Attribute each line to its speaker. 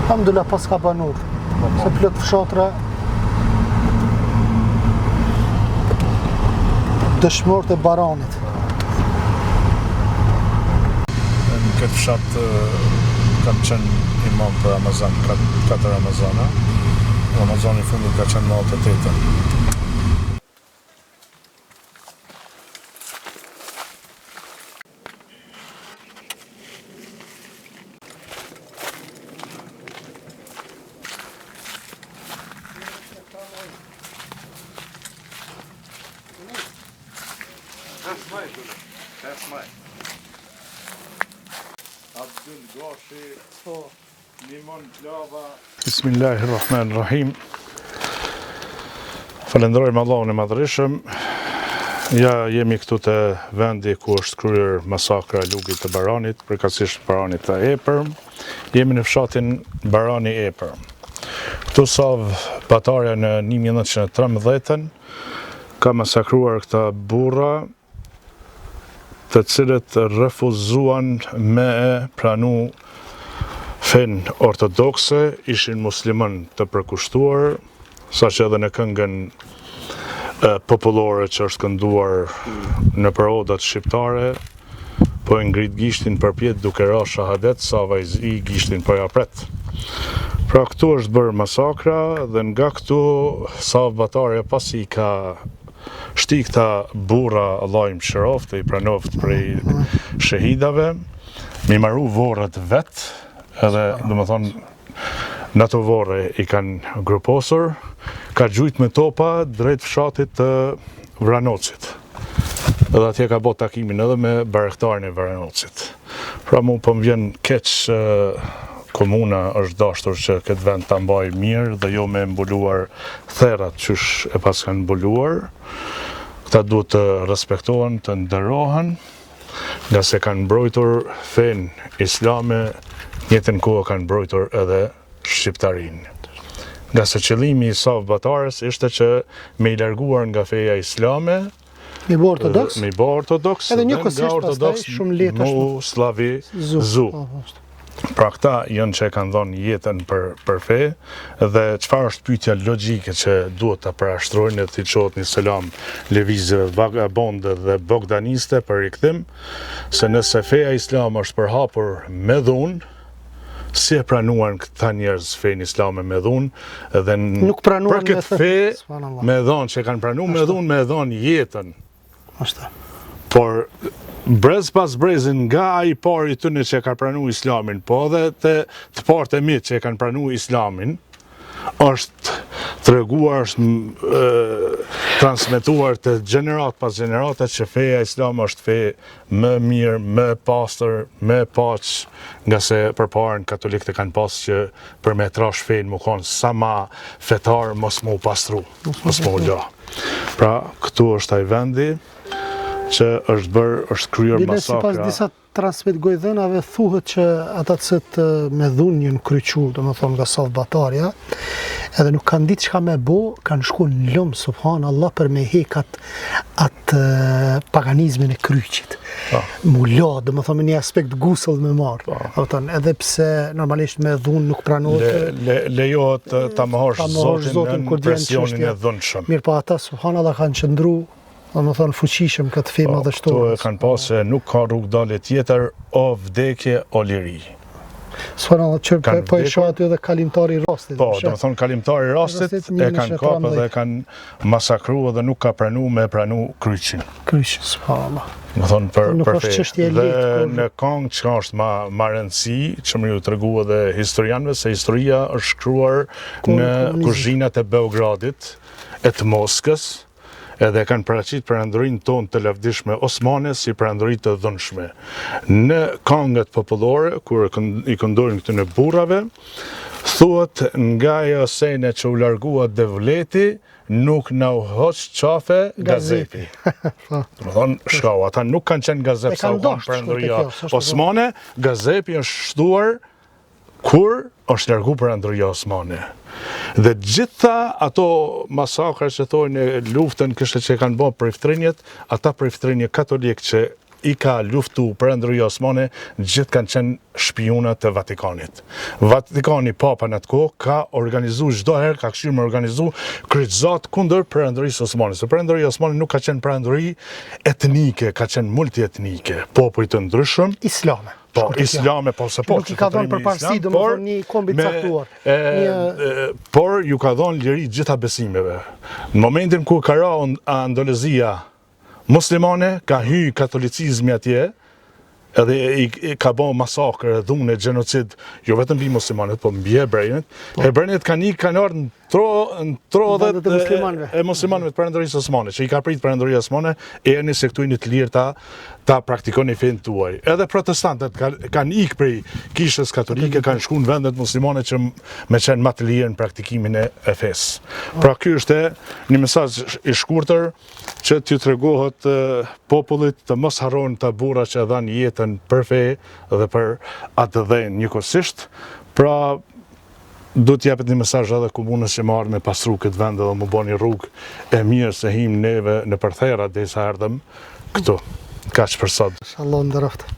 Speaker 1: Alhamdulillah pas ka banur. Se plot fshatra dëshmorët e Baranit.
Speaker 2: Në këtë fshat kam qenë imam për Ramazan, 4 Ramazana. Ramazani i fundit ka qenë 98. Bismillahirrahmanirrahim. Falenderojmë Allahun e Madhërisëm. Ja jemi këtu te vendi ku është kryer masakra e Lugit të Baranit, përkatësisht Baranit të Epërm. Jemi në fshatin Barani Epërm. Këtu sav batarja në 1913 ka masakruar këta burra të cilët refuzuan me pranu fen ortodokse, ishin musliman të përkushtuar, saqë edhe në këngën popullore që është kënduar në odat shqiptare, po e ngrit gishtin përpjet duke ra shahadet, sa vajzi gishtin po ja pret. Pra këtu është bërë masakra dhe nga këtu sa batare pasi ka shti këta burra, Allah i mëshiroft, i pranoft prej shahidave, mi maru vorët vetë, edhe dhe më thonë në të vorë i kanë gruposur, ka gjujt me topa drejt fshatit të Vranocit. Edhe atje ka bot takimin edhe me barektarin e Vranocit. Pra mu po më vjen keq komuna është dashtur që këtë vend të mbaj mirë dhe jo me mbuluar therat qysh e pas kanë mbuluar. Këta duhet të respektohen, të nderohen, nga se kanë mbrojtur fen islame, njëtën kohë kanë mbrojtur edhe shqiptarin. Nga se qëllimi i sav batarës ishte që me i larguar nga feja islame,
Speaker 1: me bë ortodoks,
Speaker 2: edhe
Speaker 1: një nga ortodoks
Speaker 2: mu slavi zu. Pra këta janë që e kanë dhonë jetën për fe, dhe çfarë është pyetja logjike që duhet ta përashtrojnë dhe t'i qohet një selam lëvizjeve vagabonde dhe bogdaniste për rikthim, se nëse feja islam është përhapur me dhunë, si e pranuan këta njerëz fejnë islame me dhunë, dhe për këtë fe me dhunë që kanë pranuar me dhunë, me dhunë jetën. Por brez pas brezin nga ai pari tyne që ka pranu islamin, po edhe të partë e mitë që kanë pranu islamin, është treguar, është transmetuar të gjenerat pas gjenerate që feja islam është fe më mirë, më pastër, më paq, nga se përpara katolikët kanë pas që për me trash fejnë më konë sa ma fetar mos më pastru, mos më la. Pra këtu është ai vendi që është kryer masakra.
Speaker 1: Sipas disa transmet gojdhënave thuhet që ata që me dhunë janë kryqu, domethënë nga sav batarja, edhe nuk kanë ditë çka me bo, kanë shkuar në lumë subhanallahu për me hek atë paganizmin e kryqit. Mulla, domethënë me një aspekt gusull me marr. Edhe pse normalisht me dhunë nuk pranohet.
Speaker 2: Lejohet ta mohosh Zotin në presionin e dhunshëm.
Speaker 1: Mirë, po ata subhanallahu kanë qëndru, më thonë fuqishëm këtë fema dhe shtorë.
Speaker 2: Këto kanë pasë se nuk ka rrugë dalje tjetër, o vdekje, o liri.
Speaker 1: Subhanallahu, që po e shoh aty edhe kalimtari i rastit.
Speaker 2: Po, do të thonë kalimtari i rastit e kanë kapë dhe kanë masakruar dhe nuk ka me pranu kryqin.
Speaker 1: Kryqin, subhanallahu.
Speaker 2: Do thonë për fe. Dhe në Kong çka është ma rëndësi, që më ju tregu edhe historianëve, se historia është shkruar në kuzhinat e Beogradit, e të Moskës, edhe kanë paraqit perandorinë tonë të lavdishme osmane si perandori të dhunshme. Në këngët popullore, kur i këndorin këtu në burrave, thuhet nga ajo sene që u largua devleti, nuk na u hoq qafe gazepi. Do të thonë, shkau, ata nuk kanë qenë gazep sa u kanë perandoria osmane, gazepi është shtuar kur është largu perandoria osmane. Dhe gjitha ato masakra që thojnë luftën kështë që kanë bërë për iftrinjet, ata për iftrinje katolik që i ka luftu Perëndëria Osmane, gjithë kanë qenë shpionat të Vatikanit. Vatikani, papa në atë kohë, ka organizu çdo herë, ka këshirë me organizu kryqëzat kundër Perëndërisë Osmane. Se Perëndëria Osmane nuk ka qenë perëndëri etnike, ka qenë multietnike, popull të ndryshëm.
Speaker 1: Islame.
Speaker 2: Po, islame, po se po.
Speaker 1: Nuk i ka dhënë përparësi, domethënë një kombi të caktuar.
Speaker 2: Por ju ka dhënë liri gjitha besimeve. Në momentin ku ka ra Andaluzia muslimane, ka hy katolicizmi atje, edhe i ka bo masakër, dhune, gjenocid, jo vetëm mbi muslimanët, po mbi hebrejnët. Hebrejnët kanë ardhur në trodhet e muslimanëve të Perëndërisë Osmane, që i ka prit Perëndëria Osmane, e një se këtu një të lirë ta praktikoni fenë tuaj. Edhe protestantët kanë ikë prej kishës katolike, kanë shku në vendet muslimane që me qenë më të lirë në praktikimin e fesë. Pra ky është një mesazh i shkurtër që t'ju tregohet popullit të mos harrojnë të burra që dhanë jetën për fe dhe për atë dhënë njëkohësisht. Pra do t'japet një mesazh edhe komunës që marrë me pastru këtë vend dhe më bën një rrugë e mirë se him neve në përthera derisa erdhëm këtu. Kaq për sot.
Speaker 1: Inshallah ndëroftë.